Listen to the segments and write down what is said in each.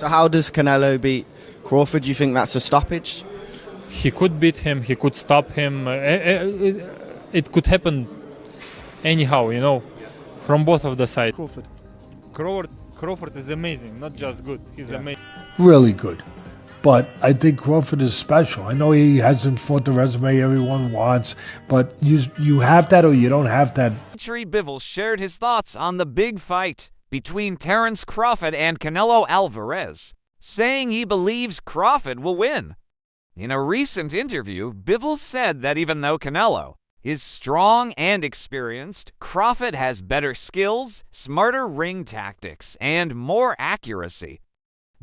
So how does Canelo beat Crawford? Do you think that's a stoppage? He could beat him, he could stop him. It could happen anyhow, from both of the sides. Crawford is amazing, not just good. He's amazing. Really good. But I think Crawford is special. I know he hasn't fought the resume everyone wants, but you have that or you don't have that. Dimitri Bivol shared his thoughts on the big fight between Terence Crawford and Canelo Alvarez, saying he believes Crawford will win. In a recent interview, Bivol said that even though Canelo is strong and experienced, Crawford has better skills, smarter ring tactics, and more accuracy.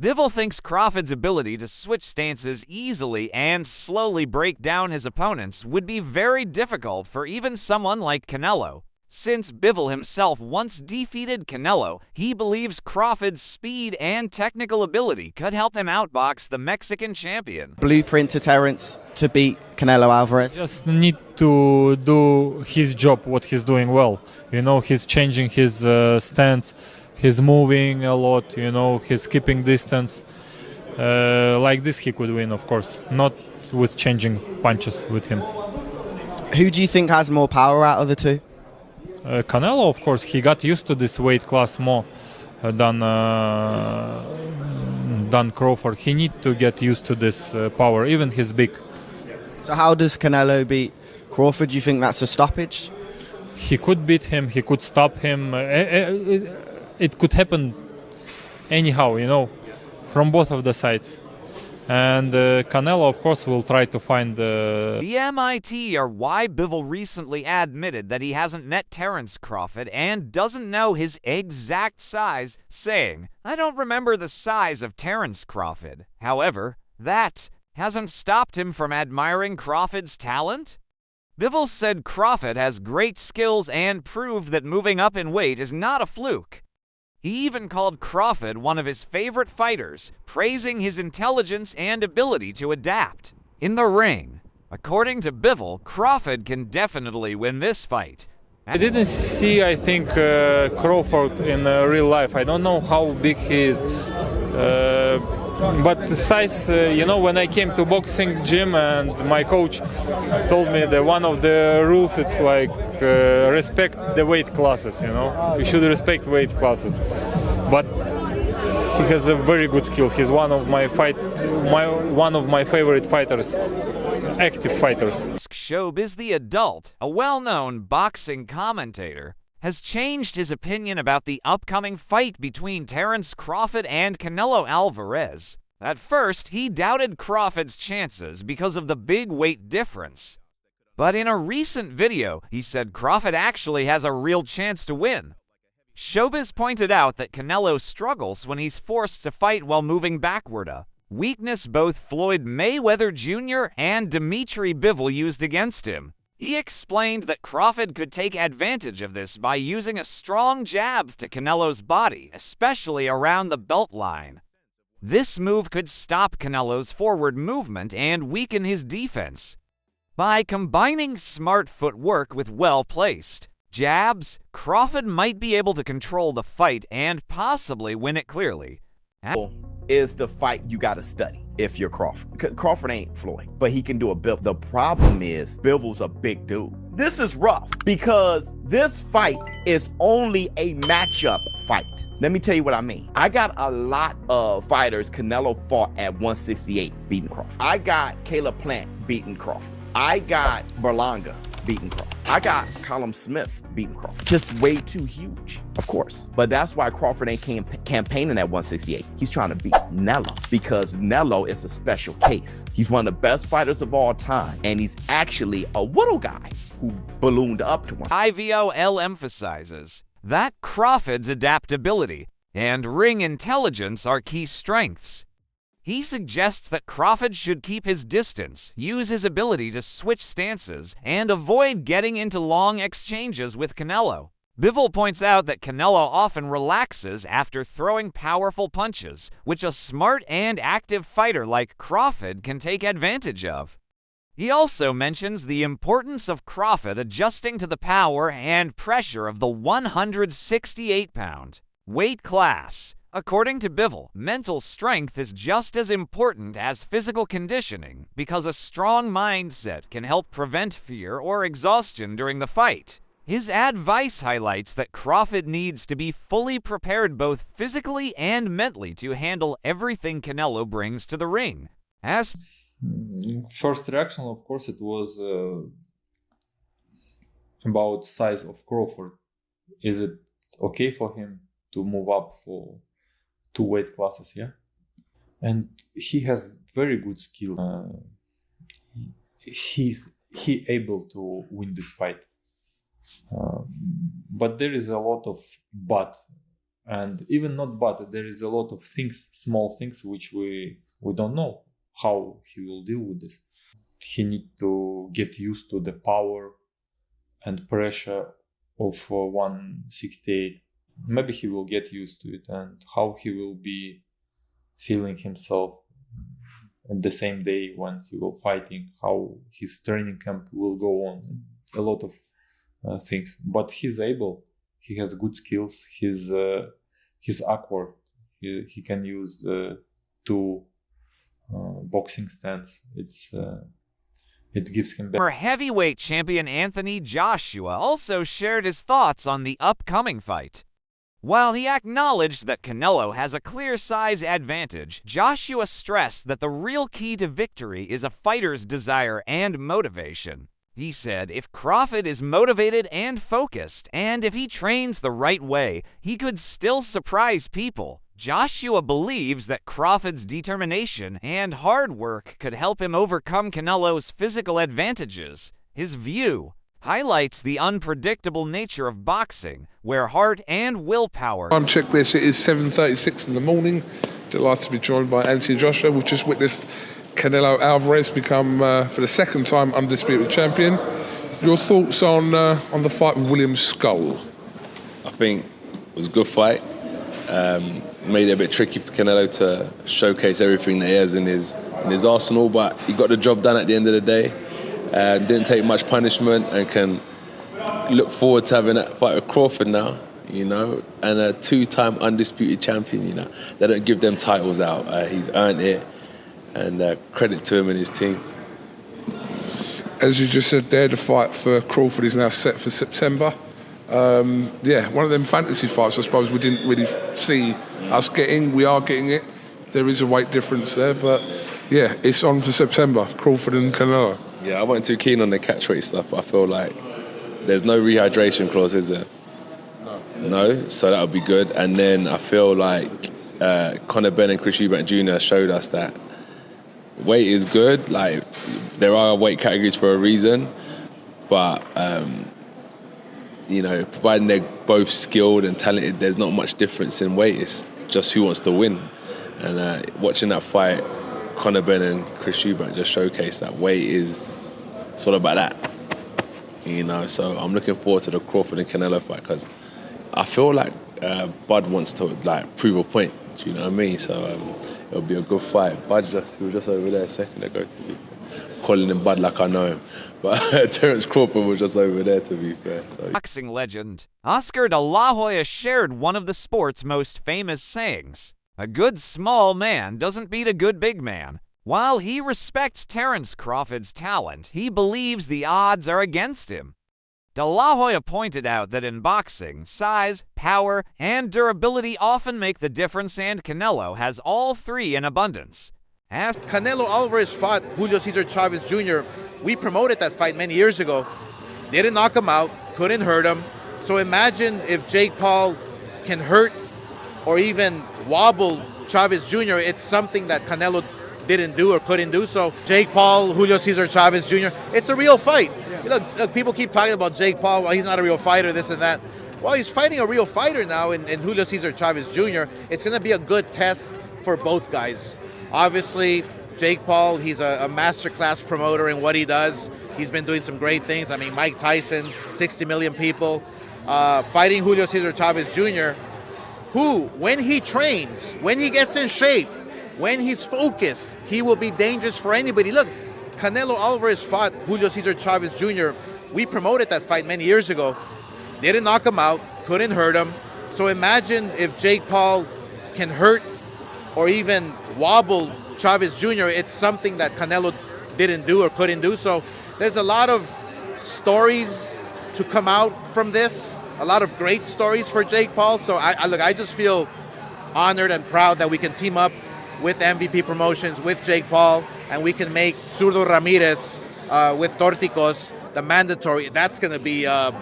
Bivol thinks Crawford's ability to switch stances easily and slowly break down his opponents would be very difficult for even someone like Canelo. Since Bivol himself once defeated Canelo, he believes Crawford's speed and technical ability could help him outbox the Mexican champion. Blueprint to Terence to beat Canelo Alvarez? Just need to do his job, what he's doing well. He's changing his stance, he's moving a lot, he's keeping distance. Like this he could win, of course, not with changing punches with him. Who do you think has more power out of the two? Canelo, of course, he got used to this weight class more than Crawford. He needs to get used to this power, even he's big. So how does Canelo beat Crawford? Do you think that's a stoppage? He could beat him, he could stop him. It could happen anyhow, from both of the sides. And Canelo, of course, will try to find the MIT are why Bivol recently admitted that he hasn't met Terence Crawford and doesn't know his exact size, saying, "I don't remember the size of Terence Crawford." However, that hasn't stopped him from admiring Crawford's talent. Bivol said Crawford has great skills and proved that moving up in weight is not a fluke. He even called Crawford one of his favorite fighters, praising his intelligence and ability to adapt. In the ring, according to Bivol, Crawford can definitely win this fight. I didn't see, I think, Crawford in real life. I don't know how big he is. But the size, when I came to boxing gym and my coach told me that one of the rules, it's like respect the weight classes, You should respect weight classes. But he has a very good skill. He's one of my favorite fighters, active fighters. Showbiz the Adult, a well-known boxing commentator, has changed his opinion about the upcoming fight between Terence Crawford and Canelo Alvarez. At first, he doubted Crawford's chances because of the big weight difference. But in a recent video, he said Crawford actually has a real chance to win. Showbiz pointed out that Canelo struggles when he's forced to fight while moving backward, a weakness both Floyd Mayweather Jr. and Dimitri Bivol used against him. He explained that Crawford could take advantage of this by using a strong jab to Canelo's body, especially around the belt line. This move could stop Canelo's forward movement and weaken his defense. By combining smart footwork with well-placed jabs, Crawford might be able to control the fight and possibly win it clearly. Is the fight you got to study if you're Crawford. Crawford ain't Floyd, but he can do a Bivol. The problem is Bivol's a big dude. This is rough because this fight is only a matchup fight. Let me tell you what I mean. I got a lot of fighters Canelo fought at 168 beating Crawford. I got Caleb Plant beating Crawford. I got Berlanga beating Crawford. I got Callum Smith beating Crawford. Just way too huge, of course. But that's why Crawford ain't campaigning at 168. He's trying to beat Canelo because Canelo is a special case. He's one of the best fighters of all time, and he's actually a little guy who ballooned up to one. IVOL emphasizes that Crawford's adaptability and ring intelligence are key strengths. He suggests that Crawford should keep his distance, use his ability to switch stances, and avoid getting into long exchanges with Canelo. Bivol points out that Canelo often relaxes after throwing powerful punches, which a smart and active fighter like Crawford can take advantage of. He also mentions the importance of Crawford adjusting to the power and pressure of the 168-pound weight class, According to Bivol, mental strength is just as important as physical conditioning because a strong mindset can help prevent fear or exhaustion during the fight. His advice highlights that Crawford needs to be fully prepared both physically and mentally to handle everything Canelo brings to the ring. As first reaction, of course, it was about size of Crawford. Is it okay for him to move up for 2 weight classes? Yeah, and he has very good skill. He able to win this fight, but there is a lot of but, and even not but. There is a lot of things, small things, which we don't know how he will deal with this. He need to get used to the power and pressure of 168. Maybe he will get used to it, and how he will be feeling himself at the same day when he will fighting, how his training camp will go on, a lot of things. But he's able, he has good skills, he's awkward, he can use 2 boxing stance. It gives him better. Heavyweight champion Anthony Joshua also shared his thoughts on the upcoming fight. While he acknowledged that Canelo has a clear size advantage, Joshua stressed that the real key to victory is a fighter's desire and motivation. He said if Crawford is motivated and focused, and if he trains the right way, he could still surprise people. Joshua believes that Crawford's determination and hard work could help him overcome Canelo's physical advantages. His view highlights the unpredictable nature of boxing, where heart and willpower. Time check this, it is 7:36 in the morning. Delighted to be joined by Anthony Joshua. We've just witnessed Canelo Alvarez become, for the second time, undisputed champion. Your thoughts on the fight with William Skull? I think it was a good fight. Made it a bit tricky for Canelo to showcase everything that he has in his arsenal, but he got the job done at the end of the day. Didn't take much punishment and can look forward to having that fight with Crawford now, you know, and a 2-time undisputed champion, you know. They don't give them titles out. He's earned it, and credit to him and his team. As you just said there, the fight for Crawford is now set for September. One of them fantasy fights, I suppose, we didn't really see us getting. We are getting it. There is a weight difference there, but yeah, it's on for September, Crawford and Canelo. Yeah, I wasn't too keen on the catch weight stuff. I feel like there's no rehydration clause, is there? No, so that would be good. And then I feel like Conor Benn and Chris Eubank Jr. showed us that weight is good. Like, there are weight categories for a reason, but you know, providing they're both skilled and talented, there's not much difference in weight. It's just who wants to win. And watching that fight, Conor Benn and Chris Eubank just showcased that weight is, it's all about that, you know. So I'm looking forward to the Crawford and Canelo fight because I feel like Bud wants to like prove a point. Do you know what I mean? So it'll be a good fight. Bud he was just over there a second ago to be calling him Bud like I know him, but Terence Crawford was just over there to be fair. So. Boxing legend Oscar de la Hoya shared one of the sport's most famous sayings. A good small man doesn't beat a good big man. While he respects Terence Crawford's talent, he believes the odds are against him. De La Hoya pointed out that in boxing, size, power, and durability often make the difference, and Canelo has all 3 in abundance. As Canelo Alvarez fought Julio Cesar Chavez Jr., we promoted that fight many years ago. Didn't knock him out, couldn't hurt him. So imagine if JakePaul can hurt or even wobble Chavez Jr. It's something that Canelo didn't do or couldn't do. So JakePaul, Julio Cesar Chavez Jr., it's a real fight. Look, people keep talking about JakePaul, well, he's not a real fighter, this and that. Well, he's fighting a real fighter now in Julio Cesar Chavez Jr. It's going to be a good test for both guys. Obviously, JakePaul, he's a masterclass promoter in what he does. He's been doing some great things. I mean, Mike Tyson, 60 million people. Fighting Julio Cesar Chavez Jr., who, when he trains, when he gets in shape, when he's focused, he will be dangerous for anybody. Look, Canelo Alvarez fought Julio Cesar Chavez Jr. We promoted that fight many years ago. Didn't knock him out, couldn't hurt him. So imagine if JakePaul can hurt or even wobble Chavez Jr., it's something that Canelo didn't do or couldn't do. So there's a lot of stories to come out from this, a lot of great stories for Jake Paul. So I just feel honored and proud that we can team up with MVP Promotions, with Jake Paul, and we can make Zurdo Ramirez with Torticos the mandatory. That's going to be a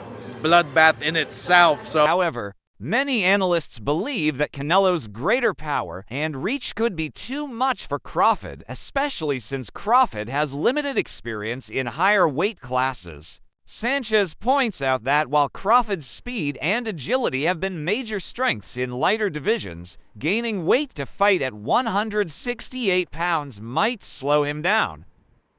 bloodbath in itself. So, however, many analysts believe that Canelo's greater power and reach could be too much for Crawford, especially since Crawford has limited experience in higher weight classes. Sanchez points out that while Crawford's speed and agility have been major strengths in lighter divisions, gaining weight to fight at 168 pounds might slow him down.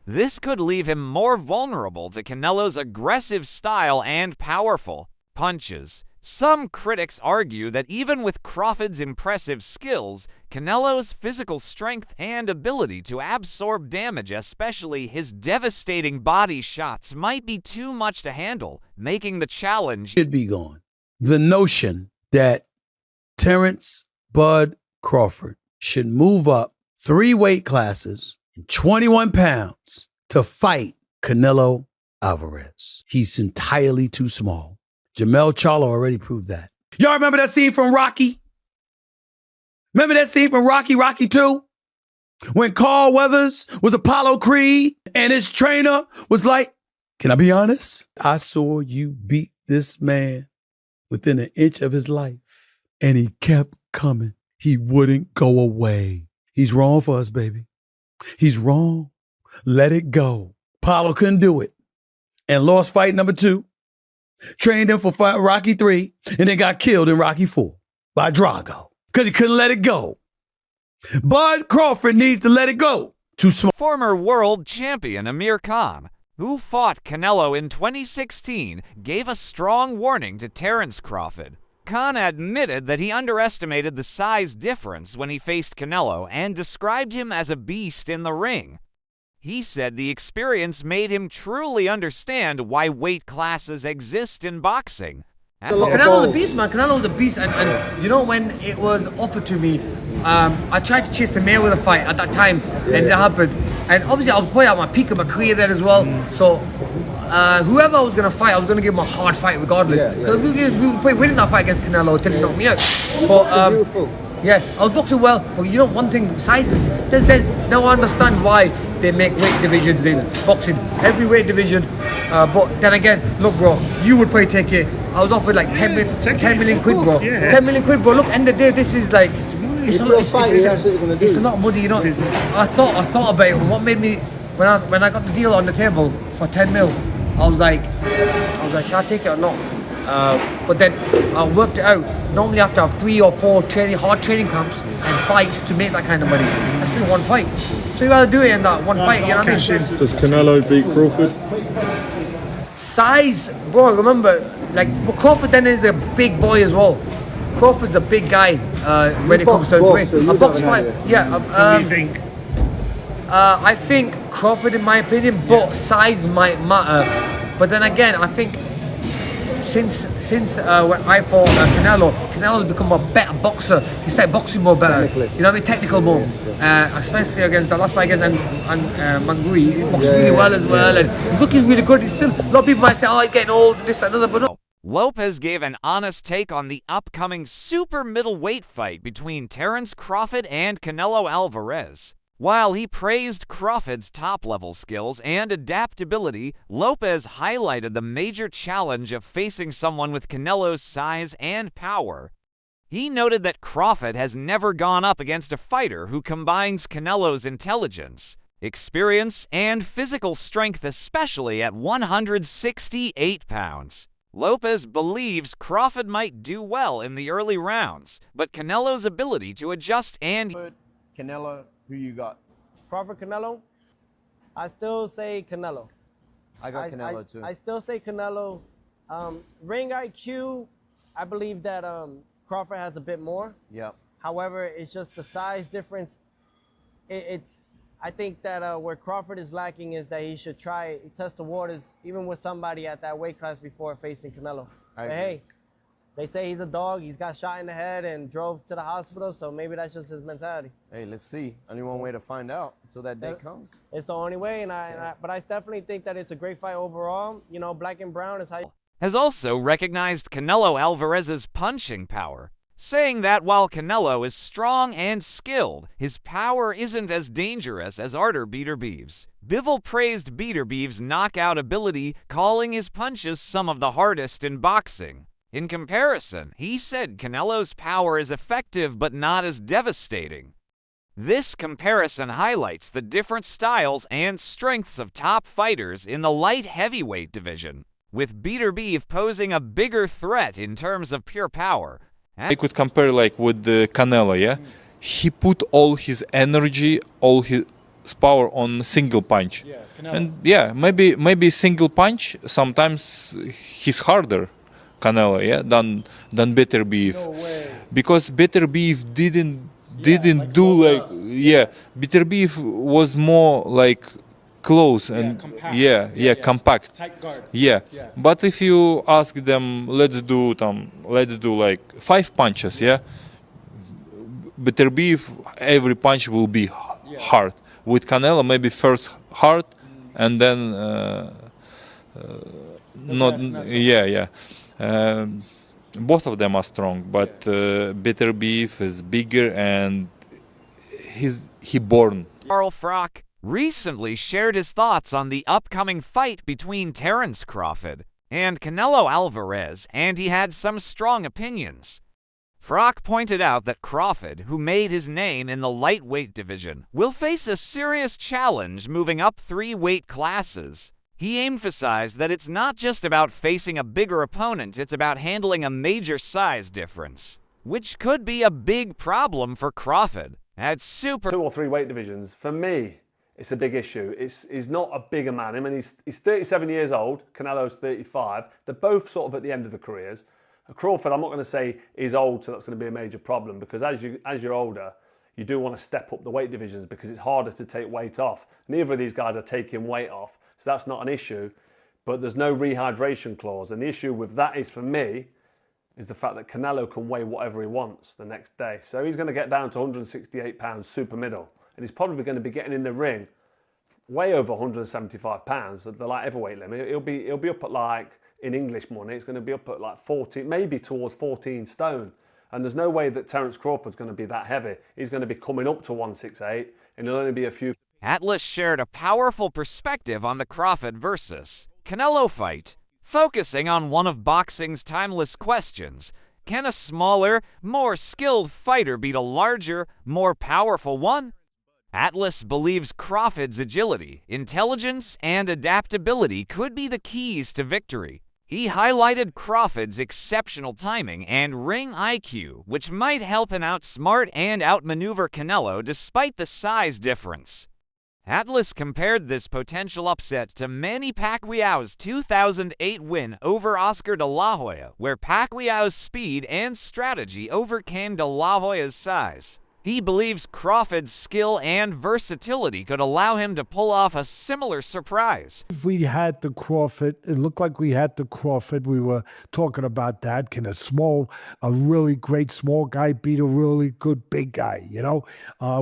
This could leave him more vulnerable to Canelo's aggressive style and powerful punches. Some critics argue that even with Crawford's impressive skills, Canelo's physical strength and ability to absorb damage, especially his devastating body shots, might be too much to handle, making the challenge should be gone. The notion that Terrence Bud Crawford should move up 3 weight classes, 21 pounds, to fight Canelo Alvarez. He's entirely too small. Jamel Charlo already proved that. Y'all remember that scene from Rocky? Remember that scene from Rocky 2? When Carl Weathers was Apollo Creed and his trainer was like, can I be honest? I saw you beat this man within an inch of his life. And he kept coming. He wouldn't go away. He's wrong for us, baby. He's wrong. Let it go. Apollo couldn't do it and lost fight number 2. Trained him for Rocky 3 and then got killed in Rocky 4 by Drago because he couldn't let it go. Bud Crawford needs to let it go. Too small. Former world champion Amir Khan, who fought Canelo in 2016, gave a strong warning to Terrence Crawford. Khan admitted that he underestimated the size difference when he faced Canelo and described him as a beast in the ring. He said the experience made him truly understand why weight classes exist in boxing. Canelo's a beast, man. Canelo's a beast. And you know, when it was offered to me, I tried to chase the Mayweather fight at that time, and it happened. And obviously, I was probably at my peak of my career there as well. So, whoever I was going to fight, I was going to give him a hard fight regardless. Because we were probably winning that fight against Canelo until he knocked me out. But, yeah, I was boxing well, but you know one thing, sizes, now I understand why they make weight divisions in boxing, every weight division, but then again, look bro, you would probably take it, I was offered like 10 million quid bro, 10 million quid bro, look, end of the day, this is like, it's a lot of money, you know. I thought about it, what made me, when I got the deal on the table for 10 mil, I was like, should I take it or not? But then I worked it out. Normally I have to have 3 or 4 hard training camps and fights to make that kind of money. That's still one fight. So you rather do it in that one fight, you know what I mean? Does Canelo beat Crawford? Size, bro, remember, like, Crawford then is a big boy as well. Crawford's a big guy when it comes to weight. A box fight, yeah. What do you think? I think Crawford, in my opinion, but size might matter. But then again, I think since when I fought Canelo's become a better boxer. He started boxing more better. You know what I mean? Technical more. Especially against the last fight against Mangui. He boxed really well as well. And he's looking really good. He's still, a lot of people might say, oh, he's getting old, this, another, but no. Lopez gave an honest take on the upcoming super middleweight fight between Terrence Crawford and Canelo Alvarez. While he praised Crawford's top-level skills and adaptability, Lopez highlighted the major challenge of facing someone with Canelo's size and power. He noted that Crawford has never gone up against a fighter who combines Canelo's intelligence, experience, and physical strength, especially at 168 pounds. Lopez believes Crawford might do well in the early rounds, but Canelo's ability to adjust and... Canelo, who you got? Crawford, Canelo? I still say Canelo. I got Canelo too. I still say Canelo. Ring IQ, I believe that Crawford has a bit more. Yep. However, it's just the size difference. I think that where Crawford is lacking is that he should test the waters even with somebody at that weight class before facing Canelo. But hey, they say he's a dog. He's got shot in the head and drove to the hospital, so maybe that's just his mentality. Hey, let's see. Only one way to find out until that day comes. It's the only way, but I definitely think that it's a great fight overall. You know, black and brown is how you... Has also recognized Canelo Alvarez's punching power, saying that while Canelo is strong and skilled, his power isn't as dangerous as Artur Beterbieves. Bivol praised Beterbieves' knockout ability, calling his punches some of the hardest in boxing. In comparison, he said Canelo's power is effective but not as devastating. This comparison highlights the different styles and strengths of top fighters in the light heavyweight division, with Beterbiev posing a bigger threat in terms of pure power. I could compare like with the Canelo, yeah? He put all his energy, all his power on single punch. Yeah, and yeah, maybe single punch sometimes he's harder, Canelo, yeah, than Beterbiev. No way. Because Beterbiev didn't do like Beterbiev was more like close and compact. Compact. Tight guard. Yeah. But if you ask them, let's do like 5 punches, yeah. Beterbiev, every punch will be hard. With Canelo, maybe first hard, and then both of them are strong, but Beterbiev is bigger and he born. Carl Froch recently shared his thoughts on the upcoming fight between Terence Crawford and Canelo Alvarez, and he had some strong opinions. Froch pointed out that Crawford, who made his name in the lightweight division, will face a serious challenge moving up 3 weight classes. He emphasized that it's not just about facing a bigger opponent, it's about handling a major size difference, which could be a big problem for Crawford. At 2 or 3 weight divisions, for me, it's a big issue. He's not a bigger man. I mean, he's 37 years old, Canelo's 35. They're both sort of at the end of their careers. Crawford, I'm not going to say he's old, so that's going to be a major problem, because as you're older, you do want to step up the weight divisions because it's harder to take weight off. Neither of these guys are taking weight off, so that's not an issue, but there's no rehydration clause. And the issue with that is, for me, is the fact that Canelo can weigh whatever he wants the next day. So he's going to get down to 168 pounds super middle, and he's probably going to be getting in the ring way over 175 pounds, the light heavyweight limit. He'll be up at, like, in English money, it's going to be up at like 14, maybe towards 14 stone. And there's no way that Terence Crawford's going to be that heavy. He's going to be coming up to 168, and it'll only be a few. Atlas shared a powerful perspective on the Crawford versus Canelo fight, focusing on one of boxing's timeless questions: can a smaller, more skilled fighter beat a larger, more powerful one? Atlas believes Crawford's agility, intelligence, and adaptability could be the keys to victory. He highlighted Crawford's exceptional timing and ring IQ, which might help him outsmart and outmaneuver Canelo despite the size difference. Atlas compared this potential upset to Manny Pacquiao's 2008 win over Oscar De La Hoya, where Pacquiao's speed and strategy overcame De La Hoya's size. He believes Crawford's skill and versatility could allow him to pull off a similar surprise. If we had the Crawford, it looked like we had the Crawford. We were talking about that. Can a really great small guy beat a really good big guy? You know,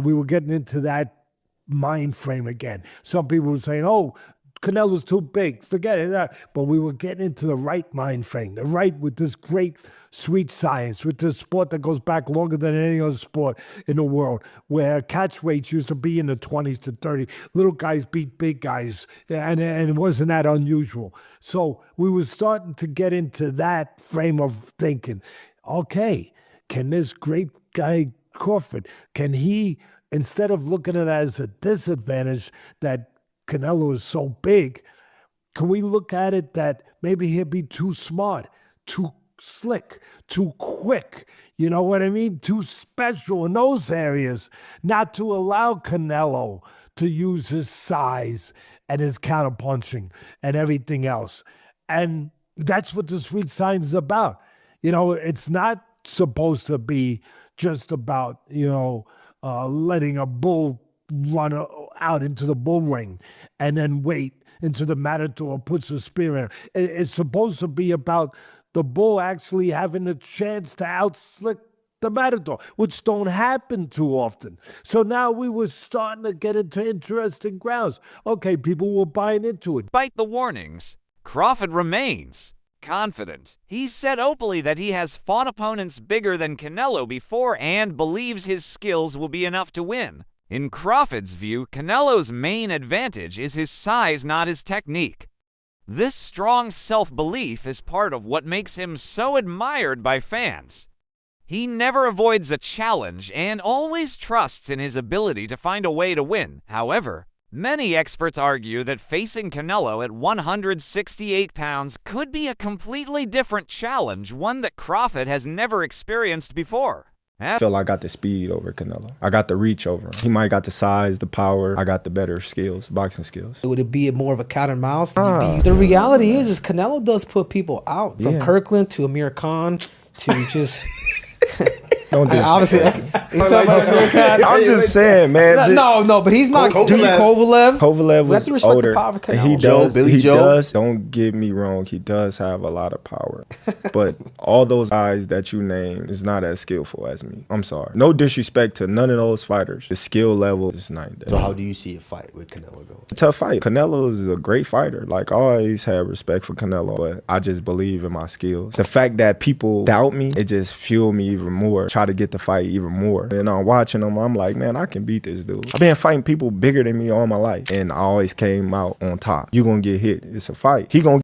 we were getting into that mind frame again. Some people were saying, oh, Canelo's too big, forget it. But we were getting into the right mind frame, the right with this great sweet science, with this sport that goes back longer than any other sport in the world, where catch weights used to be in the 20s to 30. Little guys beat big guys, and it wasn't that unusual. So we were starting to get into that frame of thinking. Okay, can this great guy Crawford, can he, instead of looking at it as a disadvantage that Canelo is so big, can we look at it that maybe he'll be too smart, too slick, too quick, you know what I mean? Too special in those areas, not to allow Canelo to use his size and his counterpunching and everything else. And that's what the sweet science is about. You know, it's not supposed to be just about, you know, letting a bull run out into the bull ring and then wait until the matador puts a spear in. It's supposed to be about the bull actually having a chance to outslick the matador, which don't happen too often. So now we were starting to get into interesting grounds. Okay, people were buying into it. Despite the warnings, Crawford remains confident. He said openly that he has fought opponents bigger than Canelo before and believes his skills will be enough to win. In Crawford's view, Canelo's main advantage is his size, not his technique. This strong self-belief is part of what makes him so admired by fans. He never avoids a challenge and always trusts in his ability to find a way to win. However, many experts argue that facing Canelo at 168 pounds could be a completely different challenge, one that Crawford has never experienced before. I feel I got the speed over Canelo. I got the reach over him. He might got the size, the power. I got the better skills, boxing skills. Would it be more of a cat and mouse? The reality is Canelo does put people out. From Kirkland to Amir Khan to just... Don't do obviously, I'm just saying, man. No, but he's not. Kovalev. Kovalev was older. He does. Billy Joe. Does. Don't get me wrong. He does have a lot of power, but all those guys that you name is not as skillful as me. I'm sorry. No disrespect to none of those fighters. The skill level is night and day. So how do you see a fight with Canelo going? A tough fight. Canelo is a great fighter. Like, I always had respect for Canelo, but I just believe in my skills. The fact that people doubt me, it just fueled me even more. Try to get the fight even more. And I'm watching him, I'm like, man, I can beat this dude. I've been fighting people bigger than me all my life, and I always came out on top. You gonna get hit. It's a fight. He gonna